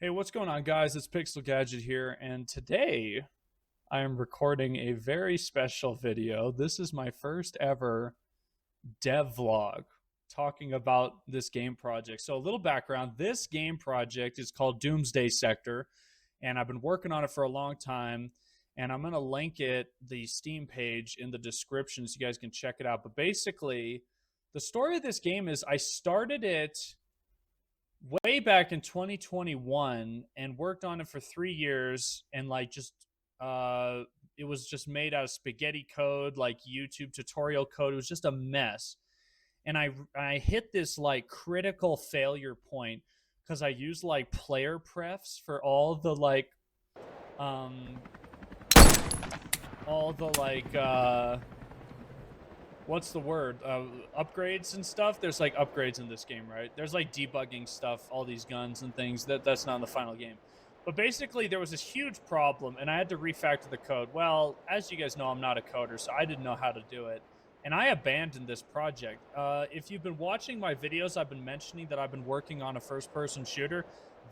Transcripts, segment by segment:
Hey, what's going on, guys? It's Pixel Gadget here, and today I am recording a very special video. This is my first ever devlog talking about this game project. So, a little background: this game project is called Doomsday Sector, and I've been working on it for a long time. And I'm going to link the Steam page, in the description so you guys can check it out. But basically, the story of this game is I started it way back in 2021 and worked on it for 3 years and uh it was just made out of spaghetti code, like YouTube tutorial code. It was just a mess. And I hit this like critical failure point because I used like player prefs for um all the what's the word, upgrades and stuff. There's like upgrades in this game, right? There's like debugging stuff, all these guns and things that's not in the final game. But basically there was this huge problem and I had to refactor the code. Well, as you guys know, I'm not a coder, so I didn't know how to do it, and I abandoned this project. If you've been watching my videos, I've been mentioning that I've been working on a first person shooter.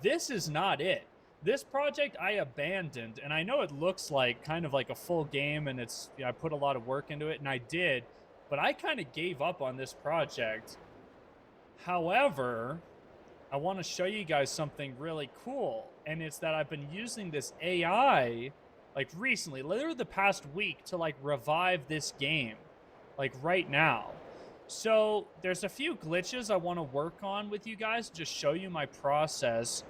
This is not it. This project I abandoned, and I know it looks like kind of like a full game, and I put a lot of work into it, and I did, but I kind of gave up on this project. However, I want to show you guys something really cool, and it's that I've been using this AI like recently, literally the past week, to like revive this game, like right now. So there's a few glitches I want to work on with you guys, just show you my process.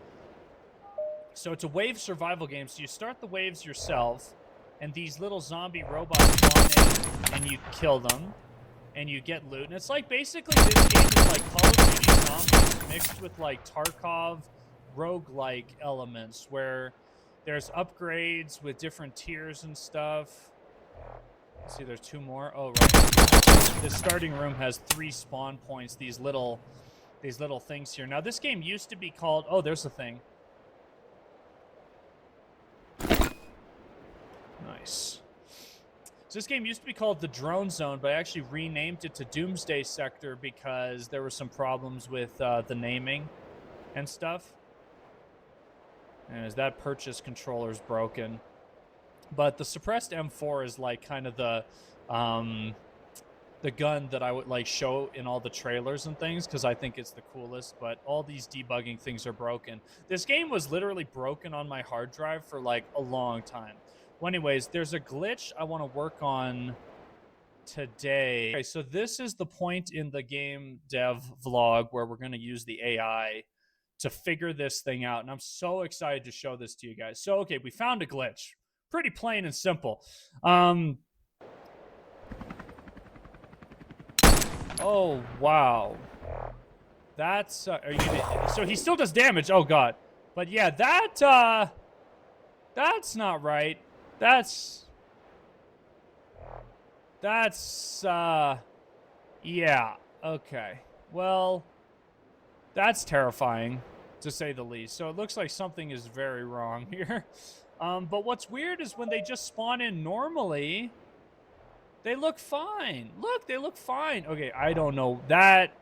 So it's a wave survival game, so you start the waves yourself, and these little zombie robots spawn in, and you kill them and you get loot. And it's like basically this game is like Call of Duty Zombies mixed with like Tarkov roguelike elements, where there's upgrades with different tiers and stuff. Let's see, there's two more. Oh, right. The starting room has 3 spawn points, these little things here. Now, this game used to be called, oh, there's the thing. Nice. So this game used to be called the Drone Zone, but I actually renamed it to Doomsday Sector because there were some problems with the naming and stuff. And as that purchase controller is broken. But the suppressed M4 is like kind of the gun that I would like show in all the trailers and things because I think it's the coolest. But all these debugging things are broken. This game was literally broken on my hard drive for like a long time. Well, anyways, there's a glitch I want to work on today. Okay, so this is the point in the game dev vlog where we're going to use the AI to figure this thing out. And I'm so excited to show this to you guys. So, okay, we found a glitch. Pretty plain and simple. Oh, wow. That's, are you gonna, so he still does damage. Oh, God. But yeah, that's not right. That's, yeah, okay. Well, that's terrifying, to say the least. So it looks like something is very wrong here. But what's weird is when they just spawn in normally, they look fine. Look, they look fine. Okay, I don't know. That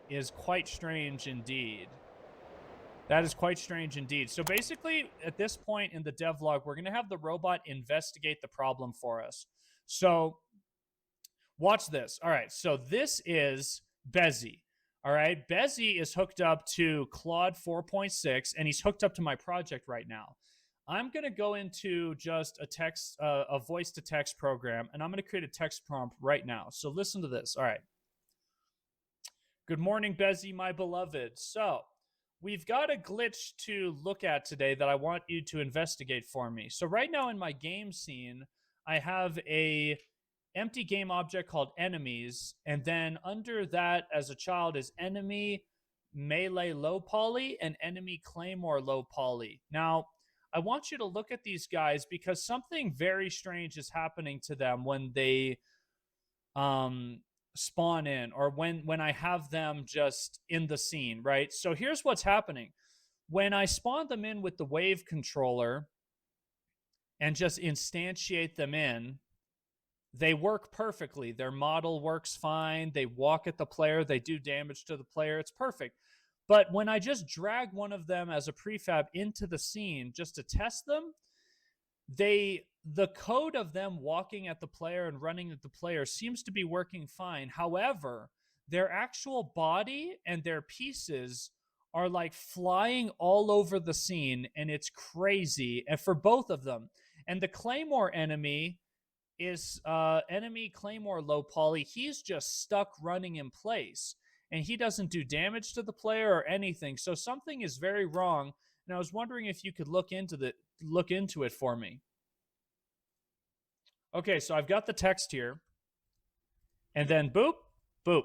is quite strange indeed. That is quite strange indeed. So basically, at this point in the devlog, we're going to have the robot investigate the problem for us. So watch this. All right, so this is Bezzy. All right, Bezzy is hooked up to Claude 4.6, and he's hooked up to my project right now. I'm going to go into just a voice to text program, and I'm going to create a text prompt right now. So listen to this. All right. Good morning, Bezzy, my beloved. So we've got a glitch to look at today that I want you to investigate for me. So right now in my game scene, I have a empty game object called enemies, and then under that as a child is enemy melee low poly and enemy claymore low poly. Now, I want you to look at these guys because something very strange is happening to them when they spawn in, or when I have them just in the scene, right? So here's what's happening. When I spawn them in with the wave controller and just instantiate them in, they work perfectly. Their model works fine. They walk at the player. They do damage to the player. It's perfect. But when I just drag one of them as a prefab into the scene just to test them, the code of them walking at the player and running at the player seems to be working fine. However, their actual body and their pieces are like flying all over the scene, and it's crazy. And for both of them, and the Claymore enemy is enemy Claymore low poly. He's just stuck running in place, and he doesn't do damage to the player or anything. So something is very wrong. And I was wondering if you could look into it for me. Okay, so I've got the text here, and then boop, boop.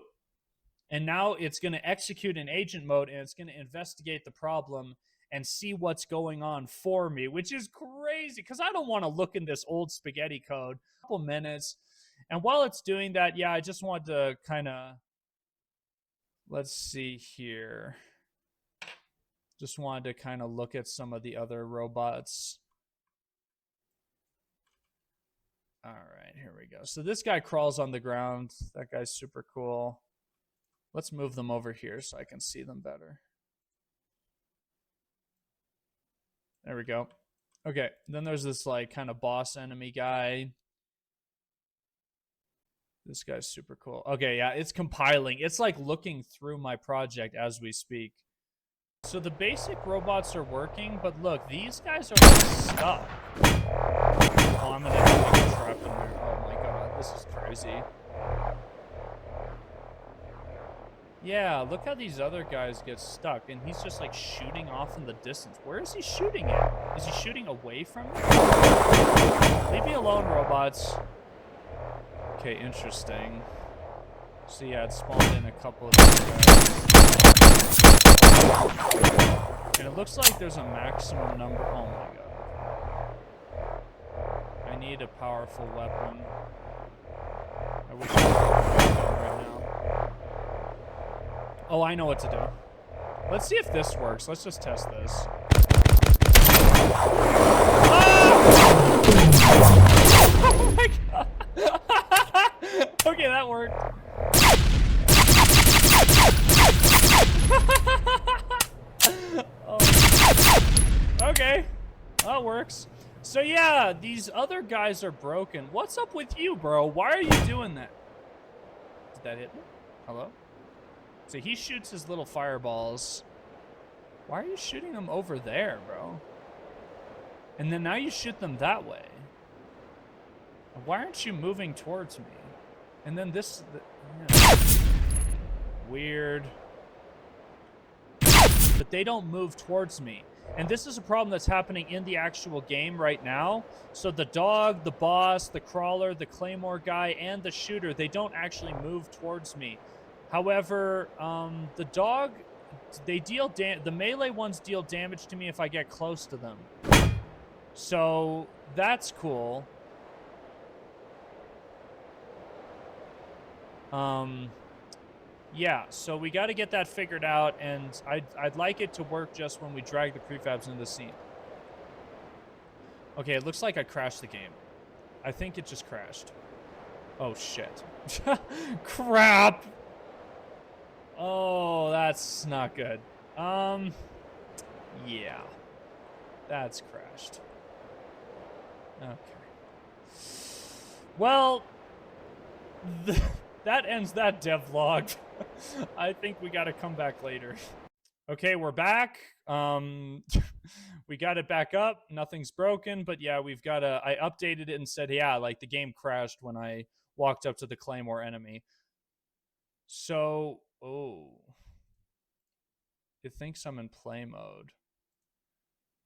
And now it's going to execute in agent mode, and it's going to investigate the problem and see what's going on for me, which is crazy because I don't want to look in this old spaghetti code. A couple minutes. And while it's doing that, yeah, I just wanted to kind of, let's see here. Just wanted to kind of look at some of the other robots. All right, here we go. So this guy crawls on the ground. That guy's super cool. Let's move them over here so I can see them better. There we go. Okay, then there's this like kind of boss enemy guy. This guy's super cool. Okay, yeah, it's compiling. It's like looking through my project as we speak. So the basic robots are working, but look, these guys are like stuck. Oh, I'm gonna get trapped in there. Oh my god, this is crazy. Yeah, look how these other guys get stuck, and he's just like shooting off in the distance. Where is he shooting at? Is he shooting away from me? Leave me alone, robots. Okay, interesting. So yeah, it spawned in a couple of these guys. And it looks like there's a maximum number. Oh my god. I need a powerful weapon. I wish I could right now. Oh, I know what to do. Let's see if this works. Let's just test this. Ah! Oh my god. Okay, that worked. Oh. Okay, that works. So yeah, these other guys are broken. What's up with you, bro? Why are you doing that? Did that hit me? Hello? So he shoots his little fireballs. Why are you shooting them over there, bro? And then now you shoot them that way. Why aren't you moving towards me? And then this... yeah. Weird. But they don't move towards me. And this is a problem that's happening in the actual game right now. So the dog, the boss, the crawler, the claymore guy, and the shooter, they don't actually move towards me. However, the dog, they deal the melee ones deal damage to me if I get close to them. So that's cool. Yeah, so we got to get that figured out, and I'd like it to work just when we drag the prefabs into the scene. Okay, it looks like I crashed the game. I think it just crashed. Oh, shit. Crap! Oh, that's not good. Yeah. That's crashed. Okay. Well, that ends that devlog. I think we got to come back later. Okay, we're back. We got it back up. Nothing's broken, but yeah, we've got to... I updated it and said, yeah, like the game crashed when I walked up to the Claymore enemy. So, oh. It thinks I'm in play mode.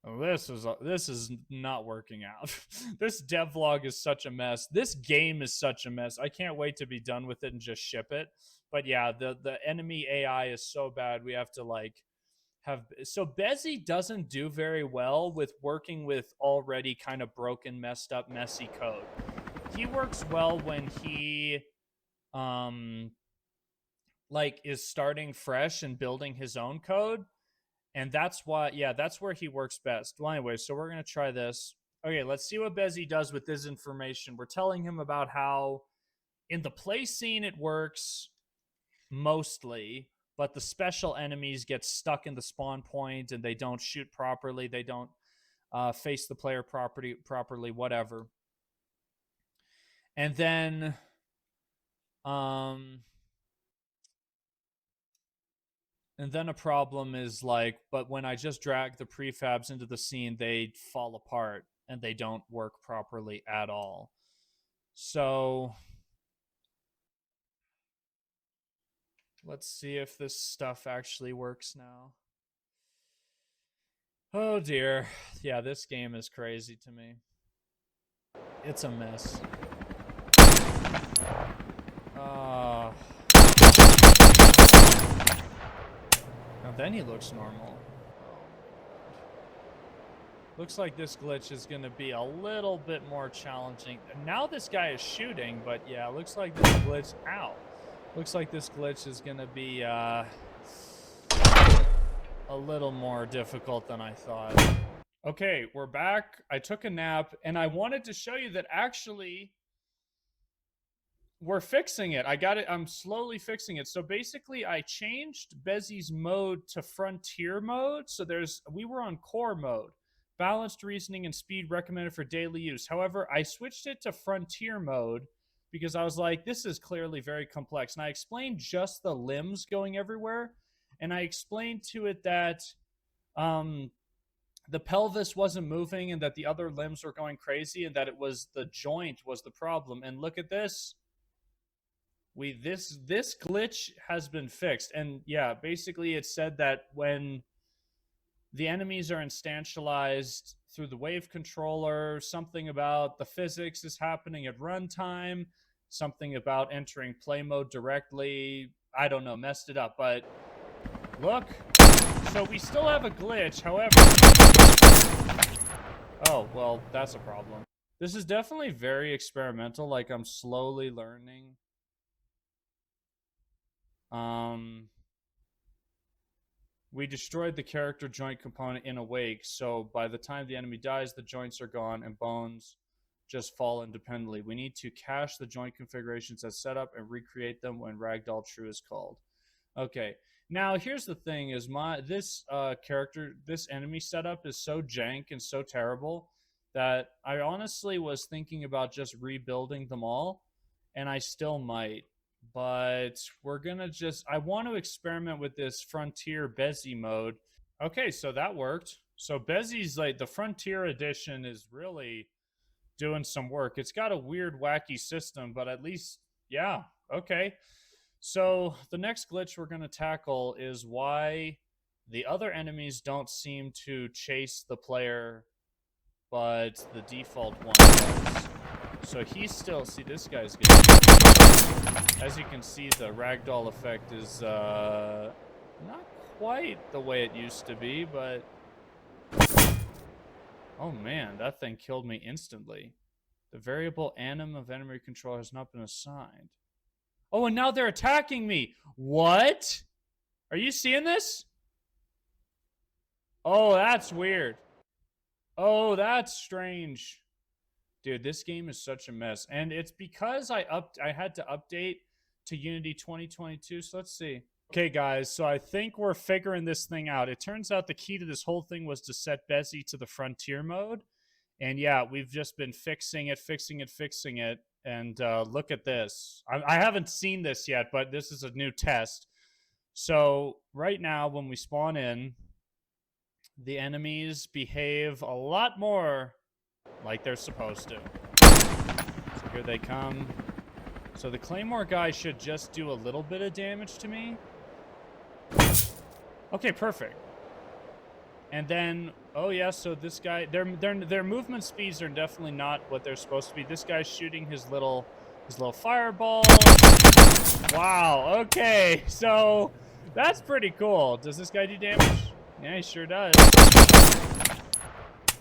Oh, this is not working out. This devlog is such a mess. This game is such a mess. I can't wait to be done with it and just ship it. But yeah, the enemy AI is so bad. We have to like have... So Bezzy doesn't do very well with working with already kind of broken, messed up, messy code. He works well when he like is starting fresh and building his own code. And that's why, yeah, that's where he works best. Well, anyway, so we're going to try this. Okay, let's see what Bezzy does with this information. We're telling him about how in the play scene it works mostly, but the special enemies get stuck in the spawn point and they don't shoot properly. They don't face the player properly, whatever. And then a problem is like, but when I just drag the prefabs into the scene, they fall apart and they don't work properly at all. So let's see if this stuff actually works now. Oh dear. Yeah, this game is crazy to me. It's a mess. Now then he looks normal. Looks like this glitch is going to be a little bit more challenging. Now this guy is shooting, but yeah, looks like this glitch... Ow! Looks like this glitch is going to be a little more difficult than I thought. Okay, we're back. I took a nap, and I wanted to show you that actually... we're fixing it. I got it. I'm slowly fixing it. So basically, I changed Bezzy's mode to frontier mode. So we were on core mode. Balanced reasoning and speed recommended for daily use. However, I switched it to frontier mode because I was like, this is clearly very complex. And I explained just the limbs going everywhere. And I explained to it that the pelvis wasn't moving and that the other limbs were going crazy and that it was the joint was the problem. And look at this. This glitch has been fixed. And yeah, basically it said that when the enemies are instantialized through the wave controller, something about the physics is happening at runtime, something about entering play mode directly. I don't know, messed it up, but look. So we still have a glitch, however... Oh, well, that's a problem. This is definitely very experimental, like I'm slowly learning. We destroyed the character joint component in Awake, so by the time the enemy dies, the joints are gone and bones just fall independently. We need to cache the joint configurations as setup and recreate them when Ragdoll True is called. Okay, now here's the thing: is this enemy setup is so jank and so terrible that I honestly was thinking about just rebuilding them all, and I still might. But we're gonna I want to experiment with this Frontier Bezzy mode. Okay, so that worked. So Bezzy's like, the Frontier edition is really doing some work. It's got a weird, wacky system, but at least, yeah, okay. So the next glitch we're gonna tackle is why the other enemies don't seem to chase the player, but the default one does. So he's still... See, this guy's good. As you can see, the ragdoll effect is not quite the way it used to be, but... Oh man, that thing killed me instantly. The variable anim of enemy control has not been assigned. Oh, and now they're attacking me! What? Are you seeing this? Oh, that's weird. Oh, that's strange. Dude, this game is such a mess. And it's because I had to update to Unity 2022. So let's see. Okay, guys. So I think we're figuring this thing out. It turns out the key to this whole thing was to set Bezzy to the frontier mode. And yeah, we've just been fixing it. And look at this. I haven't seen this yet, but this is a new test. So right now, when we spawn in, the enemies behave a lot more like they're supposed to. So here they come. So the Claymore guy should just do a little bit of damage to me. Okay, perfect. And then, oh yeah, so this guy, their movement speeds are definitely not what they're supposed to be. This guy's shooting his little fireball. Wow, okay, so that's pretty cool. Does this guy do damage? Yeah, he sure does.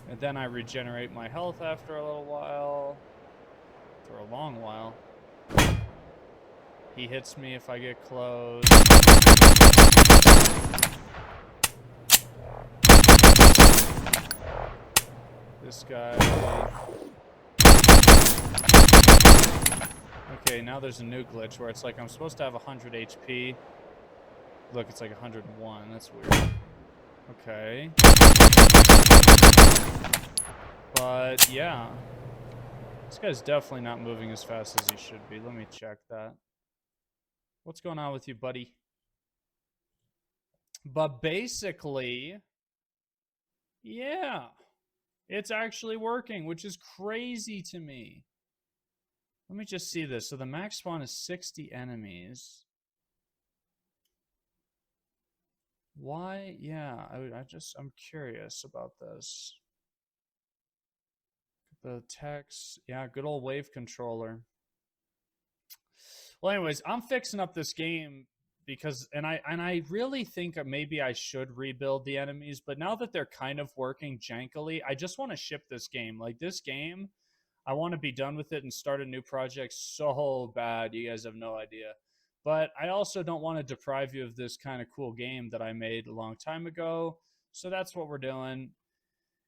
And then I regenerate my health after a little while. For a long while. He hits me if I get close. This guy... Okay, now there's a new glitch where it's like I'm supposed to have 100 HP. Look, it's like 101. That's weird. Okay. But yeah. This guy's definitely not moving as fast as he should be. Let me check that. What's going on with you, buddy? But basically, yeah, it's actually working, which is crazy to me. Let me just see this. So the max spawn is 60 enemies. Why? Yeah, I'm curious about this. The text, yeah, good old wave controller. Well, anyways, I'm fixing up this game because, and I really think maybe I should rebuild the enemies, but now that they're kind of working jankily, I just want to ship this game. Like this game, I want to be done with it and start a new project so bad. You guys have no idea. But I also don't want to deprive you of this kind of cool game that I made a long time ago. So that's what we're doing.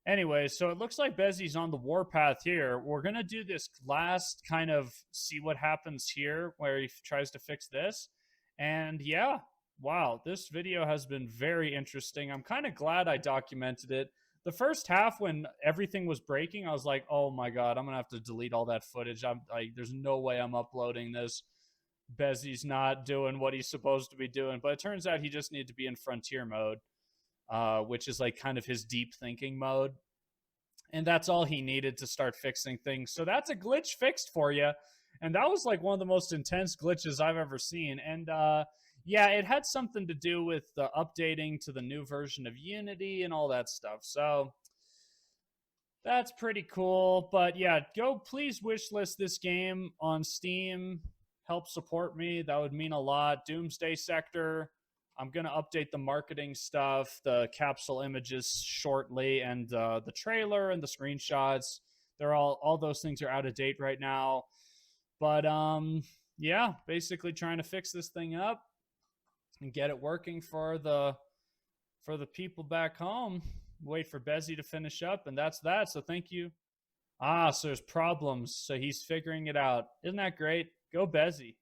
Anyway, so it looks like Bezzy's on the warpath here. We're going to do this last kind of see what happens here where he tries to fix this. And yeah, wow, this video has been very interesting. I'm kind of glad I documented it. The first half, when everything was breaking, I was like, oh my God, I'm going to have to delete all that footage. I'm like, there's no way I'm uploading this. Bezzy's not doing what he's supposed to be doing. But it turns out he just needed to be in frontier mode, which is like kind of his deep thinking mode. And that's all he needed to start fixing things. So that's a glitch fixed for you. And that was like one of the most intense glitches I've ever seen. And yeah, it had something to do with the updating to the new version of Unity and all that stuff. So that's pretty cool. But yeah, go please wishlist this game on Steam. Help support me. That would mean a lot. Doomsday Sector. I'm going to update the marketing stuff, the capsule images shortly, and the trailer and the screenshots. They're all those things are out of date right now. But yeah, basically trying to fix this thing up and get it working for the people back home. Wait for Bezzy to finish up, and that's that. So thank you. Ah, so there's problems. So he's figuring it out. Isn't that great? Go Bezzy.